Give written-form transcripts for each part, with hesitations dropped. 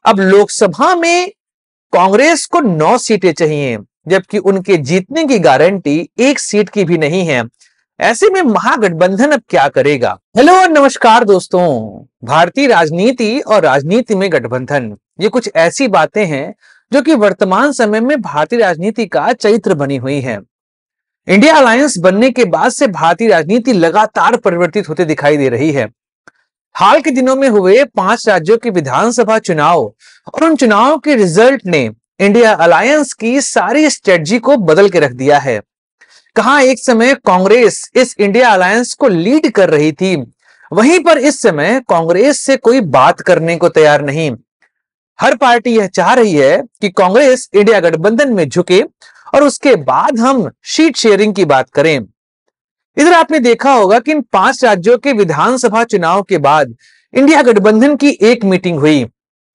अब लोकसभा में कांग्रेस को 9 सीटें चाहिए, जबकि उनके जीतने की गारंटी 1 सीट की भी नहीं है। ऐसे में महागठबंधन अब क्या करेगा? हेलो और नमस्कार दोस्तों। भारतीय राजनीति और राजनीति में गठबंधन, ये कुछ ऐसी बातें हैं जो कि वर्तमान समय में भारतीय राजनीति का चरित्र बनी हुई है। इंडिया अलायंस बनने के बाद से भारतीय राजनीति लगातार परिवर्तित होते दिखाई दे रही है। हाल के दिनों में हुए 5 राज्यों के विधानसभा चुनाव और उन चुनावों के रिजल्ट ने इंडिया अलायंस की सारी स्ट्रेटजी को बदल के रख दिया है। कहां एक समय कांग्रेस इस इंडिया अलायंस को लीड कर रही थी, वहीं पर इस समय कांग्रेस से कोई बात करने को तैयार नहीं। हर पार्टी यह चाह रही है कि कांग्रेस इंडिया गठबंधन में झुके और उसके बाद हम सीट शेयरिंग की बात करें। इधर आपने देखा होगा कि इन 5 राज्यों के विधानसभा चुनाव के बाद इंडिया गठबंधन की एक मीटिंग हुई,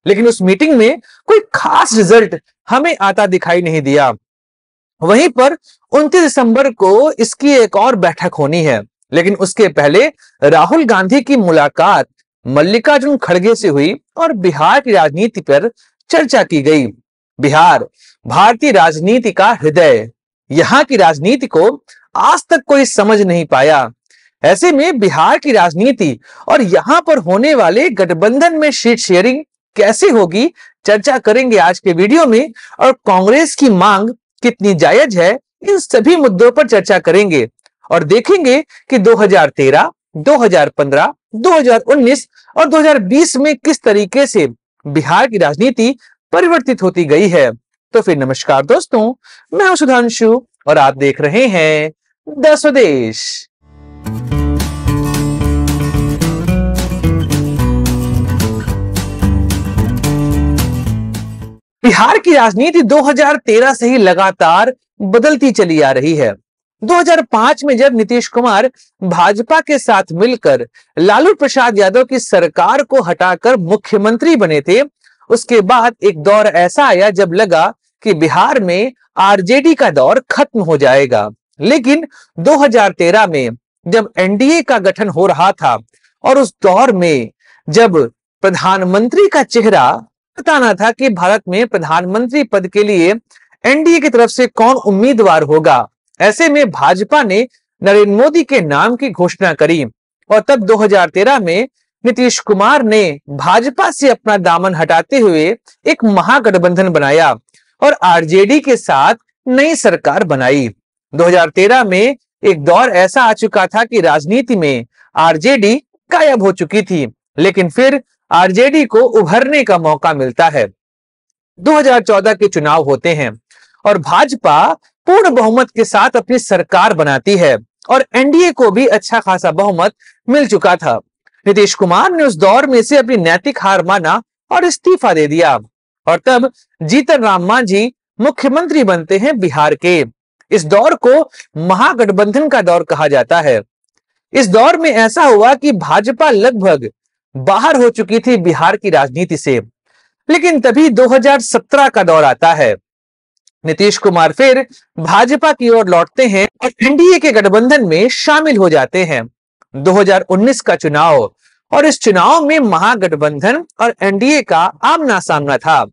लेकिन उस मीटिंग में कोई खास रिजल्ट हमें आता दिखाई नहीं दिया। वहीं पर 29 दिसंबर को इसकी एक और बैठक होनी है, लेकिन उसके पहले राहुल गांधी की मुलाकात मल्लिकार्जुन खड़गे से हुई और बिहार की राजनीति पर चर्चा की गई। बिहार भारतीय राजनीति का हृदय, यहां की राजनीति को आज तक कोई समझ नहीं पाया। ऐसे में बिहार की राजनीति और यहां पर होने वाले गठबंधन में सीट शेयरिंग कैसे होगी, चर्चा करेंगे आज के वीडियो में। और कांग्रेस की मांग कितनी जायज है, इन सभी मुद्दों पर चर्चा करेंगे और देखेंगे कि 2013, 2015, 2019 और 2020 में किस तरीके से बिहार की राजनीति परिवर्तित होती गई है। तो फिर नमस्कार दोस्तों, मैं हूं सुधांशु और आप देख रहे हैं द स्वदेश। बिहार की राजनीति 2013 से ही लगातार बदलती चली आ रही है। 2005 में जब नीतीश कुमार भाजपा के साथ मिलकर लालू प्रसाद यादव की सरकार को हटाकर मुख्यमंत्री बने थे, उसके बाद एक दौर ऐसा आया जब लगा कि बिहार में आरजेडी का दौर खत्म हो जाएगा। लेकिन 2013 में जब एनडीए का गठन हो रहा था और उस दौर में जब प्रधानमंत्री का चेहरा पता ना था कि भारत में प्रधानमंत्री पद के लिए एनडीए की तरफ से कौन उम्मीदवार होगा, ऐसे में भाजपा ने नरेंद्र मोदी के नाम की घोषणा करी और तब 2013 में नीतीश कुमार ने भाजपा से अपना दामन हटाते हुए एक महागठबंधन बनाया और आरजेडी के साथ नई सरकार बनाई। 2013 में एक दौर ऐसा आ चुका था कि राजनीति में आरजेडी गायब हो चुकी थी, लेकिन फिर आरजेडी को उभरने का मौका मिलता है। 2014 के चुनाव होते हैं और भाजपा पूर्ण बहुमत के साथ अपनी सरकार बनाती है और एनडीए को भी अच्छा खासा बहुमत मिल चुका था। नीतीश कुमार ने उस दौर में से अपनी नैतिक हार माना और इस्तीफा दे दिया और तब जीतन राम मांझी मुख्यमंत्री बनते हैं बिहार के। इस दौर को महागठबंधन का दौर कहा जाता है। इस दौर में ऐसा हुआ कि भाजपा लगभग बाहर हो चुकी थी बिहार की राजनीति से, लेकिन तभी 2017 का दौर आता है। नीतीश कुमार फिर भाजपा की ओर लौटते हैं और एनडीए के गठबंधन में शामिल हो जाते हैं। 2019 का चुनाव और इस चुनाव में महागठबंधन और एनडीए का आमना सामना था।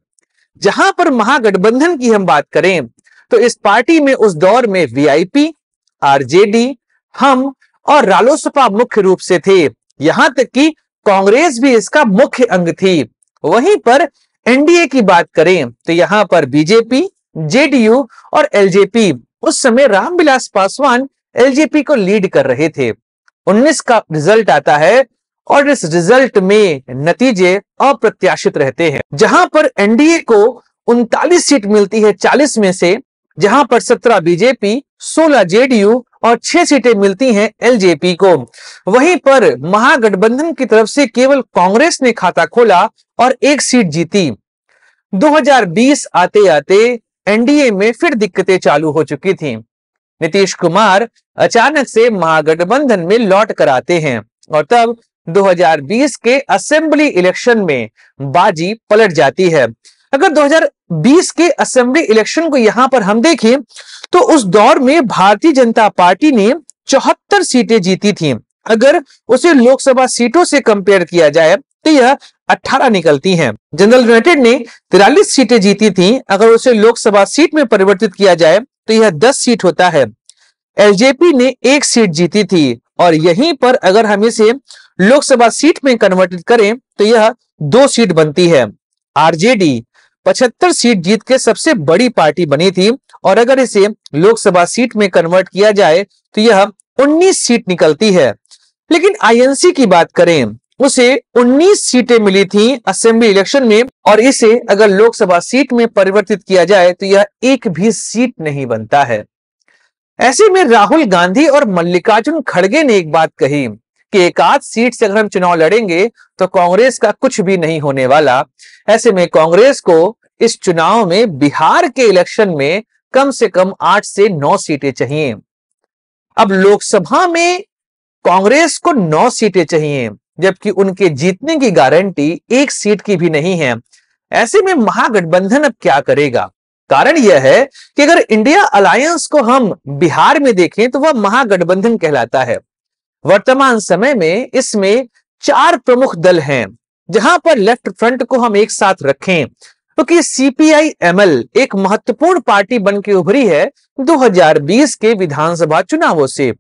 जहां पर महागठबंधन की हम बात करें तो इस पार्टी में उस दौर में वीआईपी, आरजेडी, हम और रालोसपा मुख्य रूप से थे। यहां तक कि कांग्रेस भी इसका मुख्य अंग थी। वहीं पर एनडीए की बात करें तो यहां पर बीजेपी, जेडीयू और एलजेपी, उस समय रामविलास पासवान एलजेपी को लीड कर रहे थे। 19 का रिजल्ट आता है और इस रिजल्ट में नतीजे अप्रत्याशित रहते हैं। जहां पर एनडीए को 39 सीट मिलती है 40 में से, जहां पर 17 बीजेपी, 16 जेडीयू और 6 सीटें मिलती हैं एलजेपी को। वहीं पर महागठबंधन की तरफ से केवल कांग्रेस ने खाता खोला और 1 सीट जीती। 2020 आते आते एनडीए में फिर दिक्कतें चालू हो चुकी थी। नीतीश कुमार अचानक से महागठबंधन में लौट कर आते हैं और तब 2020 के असेंबली इलेक्शन में बाजी पलट जाती है। अगर 2020 के असेंबली इलेक्शन को यहां पर हम देखें तो उस दौर में भारतीय जनता पार्टी ने 74 सीटें जीती थी। अगर उसे लोकसभा सीटों से कंपेयर किया जाए तो यह 18 निकलती हैं। जनरल यूनाइटेड ने 43 सीटें जीती थी, अगर उसे लोकसभा सीट में परिवर्तित किया जाए तो यह 10 सीट होता है। एलजेपी ने 1 सीट जीती थी और यहीं पर अगर हम इसे लोकसभा सीट में कन्वर्टेड करें तो यह 2 सीट बनती है। आरजेडी 75 सीट जीत के सबसे बड़ी पार्टी बनी थी और अगर इसे लोकसभा सीट में कन्वर्ट किया जाए तो यह 19 सीट निकलती है। लेकिन आईएनसी की बात करें, उसे 19 सीटें मिली थी असेंबली इलेक्शन में और इसे अगर लोकसभा सीट में परिवर्तित किया जाए तो यह एक भी सीट नहीं बनता है। ऐसे में राहुल गांधी और मल्लिकार्जुन खड़गे ने एक बात कही कि एक आध सीट से अगर हम चुनाव लड़ेंगे तो कांग्रेस का कुछ भी नहीं होने वाला। ऐसे में कांग्रेस को इस चुनाव में बिहार के इलेक्शन में कम से कम 8 से 9 सीटें चाहिए। अब लोकसभा में कांग्रेस को 9 सीटें चाहिए जबकि उनके जीतने की गारंटी 1 सीट की भी नहीं है। ऐसे में महागठबंधन अब क्या करेगा? कारण यह है कि अगर इंडिया अलायंस को हम बिहार में देखें तो वह महागठबंधन कहलाता है। वर्तमान समय में इसमें 4 प्रमुख दल हैं। जहां पर लेफ्ट फ्रंट को हम एक साथ रखें क्योंकि सीपीआई एमएल एक महत्वपूर्ण पार्टी बन के उभरी है 2020 के विधानसभा चुनावों से।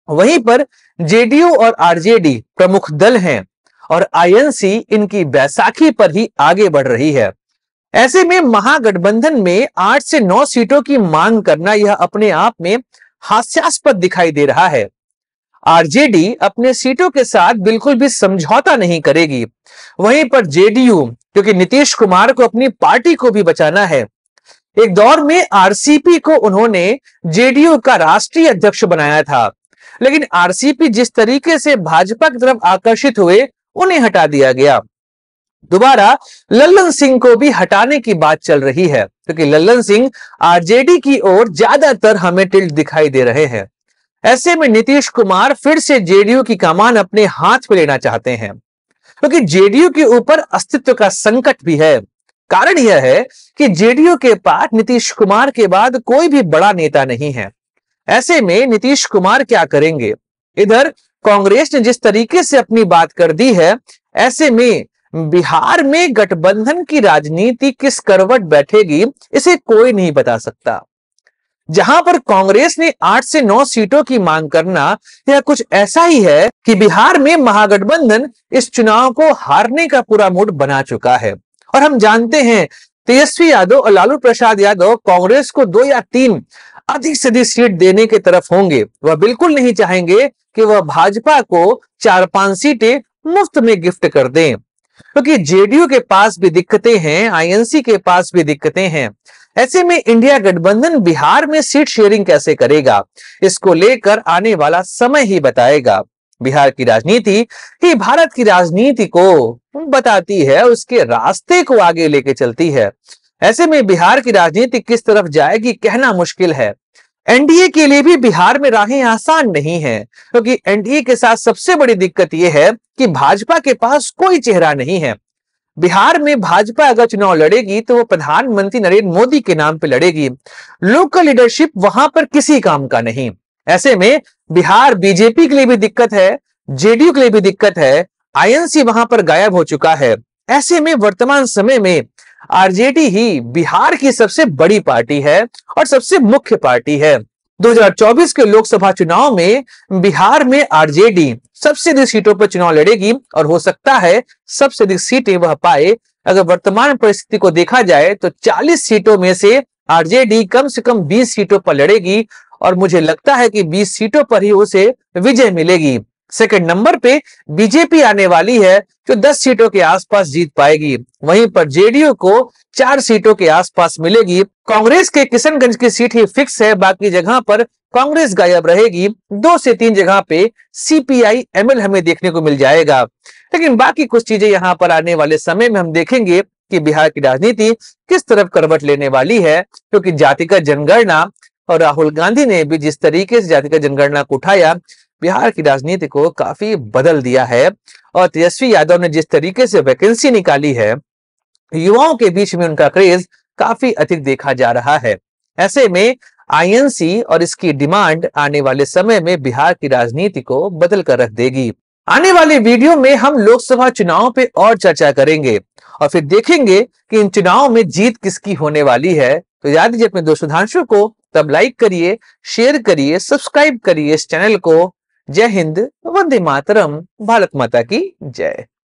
वहीं पर जेडीयू और आरजेडी प्रमुख दल हैं और आईएनसी इनकी बैसाखी पर ही आगे बढ़ रही है। ऐसे में महागठबंधन में 8 से 9 सीटों की मांग करना यह अपने आप में हास्यास्पद दिखाई दे रहा है। आरजेडी अपने सीटों के साथ बिल्कुल भी समझौता नहीं करेगी। वहीं पर जेडीयू, क्योंकि नीतीश कुमार को अपनी पार्टी को भी बचाना है, एक दौर में आरसीपी को उन्होंने जेडीयू का राष्ट्रीय अध्यक्ष बनाया था, लेकिन आरसीपी जिस तरीके से भाजपा की तरफ आकर्षित हुए उन्हें हटा दिया गया। दोबारा लल्लन सिंह को भी हटाने की बात चल रही है क्योंकि लल्लन सिंह आरजेडी की ओर ज्यादातर हमें टिल्ट दिखाई दे रहे हैं। ऐसे में नीतीश कुमार फिर से जेडीयू की कमान अपने हाथ में लेना चाहते हैं क्योंकि जेडीयू के ऊपर अस्तित्व का संकट भी है। कारण यह है कि जेडीयू के पास नीतीश कुमार के बाद कोई भी बड़ा नेता नहीं है। ऐसे में नीतीश कुमार क्या करेंगे? इधर कांग्रेस ने जिस तरीके से अपनी बात कर दी है, ऐसे में बिहार में गठबंधन की राजनीति किस करवट बैठेगी इसे कोई नहीं बता सकता। जहां पर कांग्रेस ने 8 से 9 सीटों की मांग करना यह कुछ ऐसा ही है कि बिहार में महागठबंधन इस चुनाव को हारने का पूरा मूड बना चुका है और हम जानते हैं तेजस्वी यादव और लालू प्रसाद यादव कांग्रेस को 2 या 3 अधिक से अधिक सीट देने की तरफ होंगे। वह बिल्कुल नहीं चाहेंगे कि वह भाजपा को 4-5 सीटें मुफ्त में गिफ्ट कर दें क्योंकि जेडीयू के पास भी दिक्कतें हैं, आईएनसी के पास भी दिक्कतें हैं। ऐसे में इंडिया गठबंधन बिहार में सीट शेयरिंग कैसे करेगा, इसको लेकर आने वाला समय ही बताएगा। बिहार की राजनीति ही भारत की राजनीति को बताती है, उसके रास्ते को आगे लेके चलती है। ऐसे में बिहार की राजनीति किस तरफ जाएगी कहना मुश्किल है। एनडीए के लिए भी बिहार में राहें आसान नहीं है क्योंकि एनडीए के साथ सबसे बड़ी दिक्कत यह है कि भाजपा के पास कोई चेहरा नहीं है। बिहार में भाजपा अगर चुनाव लड़ेगी तो वो प्रधानमंत्री नरेंद्र मोदी के नाम पे लड़ेगी। लोकल लीडरशिप वहां पर किसी काम का नहीं। ऐसे में बिहार बीजेपी के लिए भी दिक्कत है, जेडीयू के लिए भी दिक्कत है, आईएनसी वहां पर गायब हो चुका है। ऐसे में वर्तमान समय में आरजेडी ही बिहार की सबसे बड़ी पार्टी है और सबसे मुख्य पार्टी है। 2024 के लोकसभा चुनाव में बिहार में आरजेडी सबसे अधिक सीटों पर चुनाव लड़ेगी और हो सकता है सबसे अधिक सीटें वह पाए। अगर वर्तमान परिस्थिति को देखा जाए तो 40 सीटों में से आरजेडी कम से कम 20 सीटों पर लड़ेगी और मुझे लगता है कि 20 सीटों पर ही उसे विजय मिलेगी। सेकंड नंबर पे बीजेपी आने वाली है जो 10 सीटों के आसपास जीत पाएगी। वहीं पर जेडीयू को 4 सीटों के आसपास मिलेगी। कांग्रेस के किशनगंज की सीट ही फिक्स है, बाकी जगह पर कांग्रेस गायब रहेगी। 2 से 3 जगह पे सीपीआई एमएल हमें देखने को मिल जाएगा। लेकिन बाकी कुछ चीजें यहाँ पर आने वाले समय में हम देखेंगे कि बिहार की राजनीति किस तरफ करवट लेने वाली है, क्योंकि जातिगत जनगणना और राहुल गांधी ने भी जिस तरीके से जातिगत जनगणना को उठाया, बिहार की राजनीति को काफी बदल दिया है। और तेजस्वी यादव ने जिस तरीके से वैकेंसी निकाली है, युवाओं के बीच में उनका क्रेज काफी अधिक देखा जा रहा है। ऐसे में आईएनसी और इसकी डिमांड आने वाले समय में बिहार की राजनीति को बदल कर रख देगी। आने वाले वीडियो में हम लोकसभा चुनाव पे और चर्चा करेंगे और फिर देखेंगे कि इन चुनाव में जीत किसकी होने वाली है। तो याद दीजिए अपने दोस्त सुधांशु को, तब लाइक करिए, शेयर करिए, सब्सक्राइब करिए इस चैनल को। जय हिंद, वंदे मातरम, भारत माता की जय।